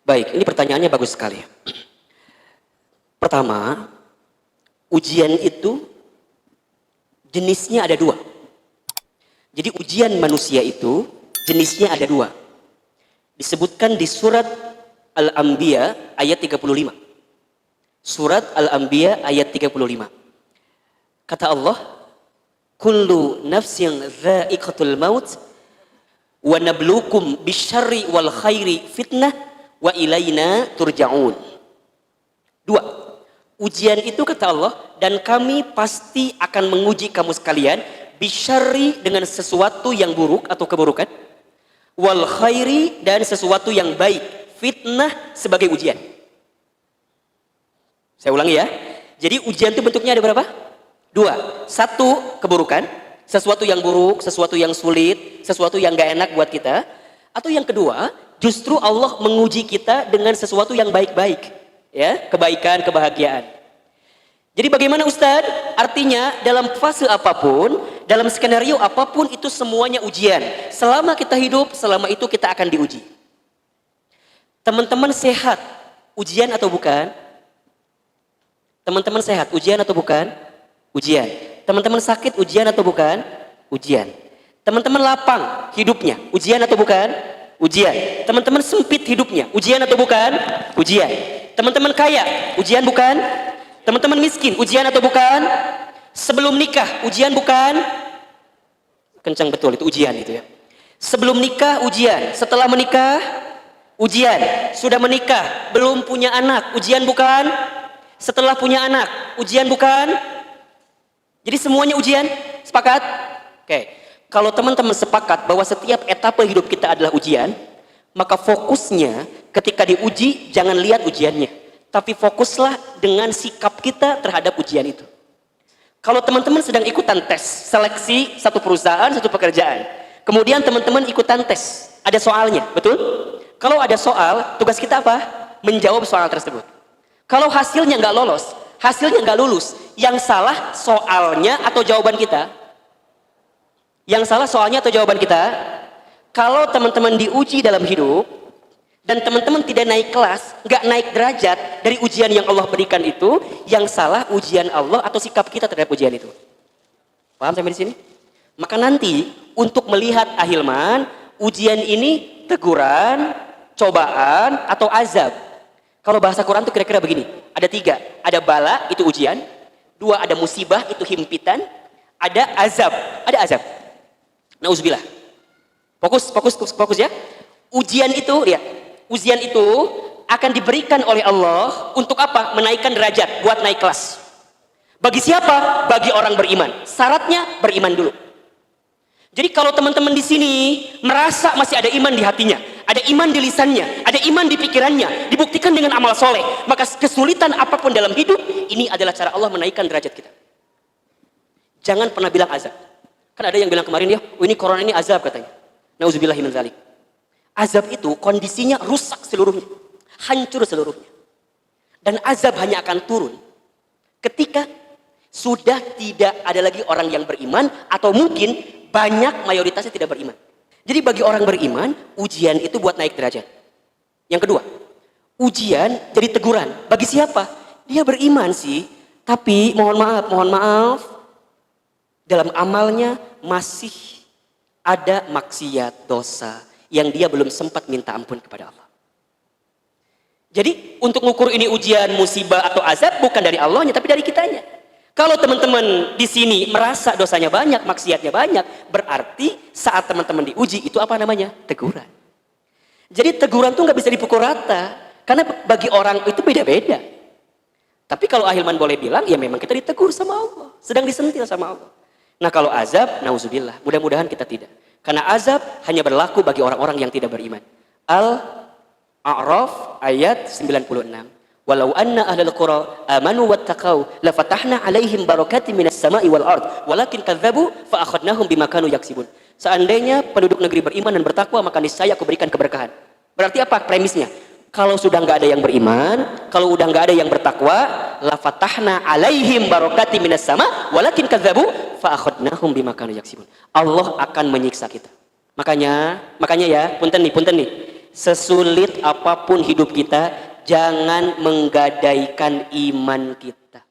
Baik, ini pertanyaannya bagus sekali. Pertama, ujian itu jenisnya ada dua. Jadi ujian manusia itu jenisnya ada dua. Disebutkan di surat Al-Anbiya ayat 35. Surat Al-Anbiya ayat 35. Kata Allah, kullu nafsin dha'iqatul maut wa nabluukum bisyarri wal khairi fitnah wa ilaina turja'un. Dua, ujian itu kata Allah, dan kami pasti akan menguji kamu sekalian bisyarri dengan sesuatu yang buruk atau keburukan, wal khairi dan sesuatu yang baik, fitnah sebagai ujian. Saya ulangi ya. Jadi ujian itu bentuknya ada berapa? Dua. Satu, keburukan, sesuatu yang buruk, sesuatu yang sulit, sesuatu yang gak enak buat kita. Atau yang kedua, justru Allah menguji kita dengan sesuatu yang baik-baik, ya, kebaikan, kebahagiaan. Jadi bagaimana Ustadz? Artinya dalam fase apapun, dalam skenario apapun itu semuanya ujian. Selama kita hidup, selama itu kita akan diuji. Teman-teman sehat, ujian atau bukan? Teman-teman sehat, ujian atau bukan? Ujian. Teman-teman sakit, ujian atau bukan? Ujian. Teman-teman lapang hidupnya, ujian atau bukan? Ujian. Teman-teman sempit hidupnya, ujian atau bukan? Ujian. Teman-teman kaya, ujian bukan? Teman-teman miskin, ujian atau bukan? Sebelum nikah, ujian bukan? Kencang betul itu ujian itu ya. Sebelum nikah, ujian. Setelah menikah, ujian. Sudah menikah, belum punya anak, ujian bukan? Setelah punya anak, ujian bukan? Jadi semuanya ujian, sepakat? Oke. Kalau teman-teman sepakat bahwa setiap etapa hidup kita adalah ujian, maka fokusnya ketika diuji jangan lihat ujiannya, tapi fokuslah dengan sikap kita terhadap ujian itu. Kalau teman-teman sedang ikutan tes seleksi satu perusahaan, satu pekerjaan, kemudian teman-teman ikutan tes, ada soalnya, betul? Kalau ada soal, tugas kita apa? Menjawab soal tersebut. Kalau hasilnya nggak lolos, hasilnya nggak lulus, yang salah soalnya atau jawaban kita? Yang salah soalnya atau jawaban kita? Kalau teman-teman diuji dalam hidup dan teman-teman tidak naik kelas, nggak naik derajat dari ujian yang Allah berikan itu, yang salah ujian Allah atau sikap kita terhadap ujian itu. Paham sampai di sini? Maka nanti untuk melihat ahilman, ujian ini teguran, cobaan atau azab. Kalau bahasa Quran itu kira-kira begini, ada tiga, ada bala itu ujian, dua ada musibah itu himpitan, ada azab, ada azab. Nauzubillah. Fokus ya. Ujian itu akan diberikan oleh Allah untuk apa? Menaikkan derajat, buat naik kelas. Bagi siapa? Bagi orang beriman. Syaratnya beriman dulu. Jadi kalau teman-teman di sini merasa masih ada iman di hatinya, ada iman di lisannya, ada iman di pikirannya, dibuktikan dengan amal soleh, maka kesulitan apapun dalam hidup, ini adalah cara Allah menaikkan derajat kita. Jangan pernah bilang azab. Kan ada yang bilang kemarin ya, oh ini corona ini azab katanya. Nauzubillahi min dzalik. Azab itu kondisinya rusak seluruhnya, hancur seluruhnya. Dan azab hanya akan turun ketika sudah tidak ada lagi orang yang beriman, atau mungkin banyak mayoritasnya tidak beriman. Jadi bagi orang beriman, ujian itu buat naik derajat. Yang kedua, ujian jadi teguran. Bagi siapa? Dia beriman sih, tapi mohon maaf, dalam amalnya masih ada maksiat, dosa yang dia belum sempat minta ampun kepada Allah. Jadi untuk mengukur ini ujian, musibah atau azab bukan dari Allahnya, tapi dari kitanya. Kalau teman-teman di sini merasa dosanya banyak, maksiatnya banyak, berarti saat teman-teman diuji itu apa namanya? Teguran. Jadi teguran tuh nggak bisa dipukul rata, karena bagi orang itu beda-beda. Tapi kalau ahilman boleh bilang, ya memang kita ditegur sama Allah, sedang disentil sama Allah. Nah kalau azab, nauzubillah, mudah-mudahan kita tidak. Karena azab hanya berlaku bagi orang-orang yang tidak beriman. Al-A'raf ayat 96. Walau anna ahlal qura amanu wattaqau la fatahna alaihim barakatin minas sama'i wal ard walakin kadzabu fa akhadnahum bima kanu yaksibun. Seandainya penduduk negeri beriman dan bertakwa, maka niscaya aku berikan keberkahan. Berarti apa premisnya? Kalau sudah nggak ada yang beriman, kalau udah nggak ada yang bertakwa, la fatahna alaihim barakatin minas sama walakin kadzabu fa akhadnahum bima kanu yaksibun. Allah akan menyiksa kita. Makanya ya, punten nih. sesulit apapun hidup kita, jangan menggadaikan iman kita.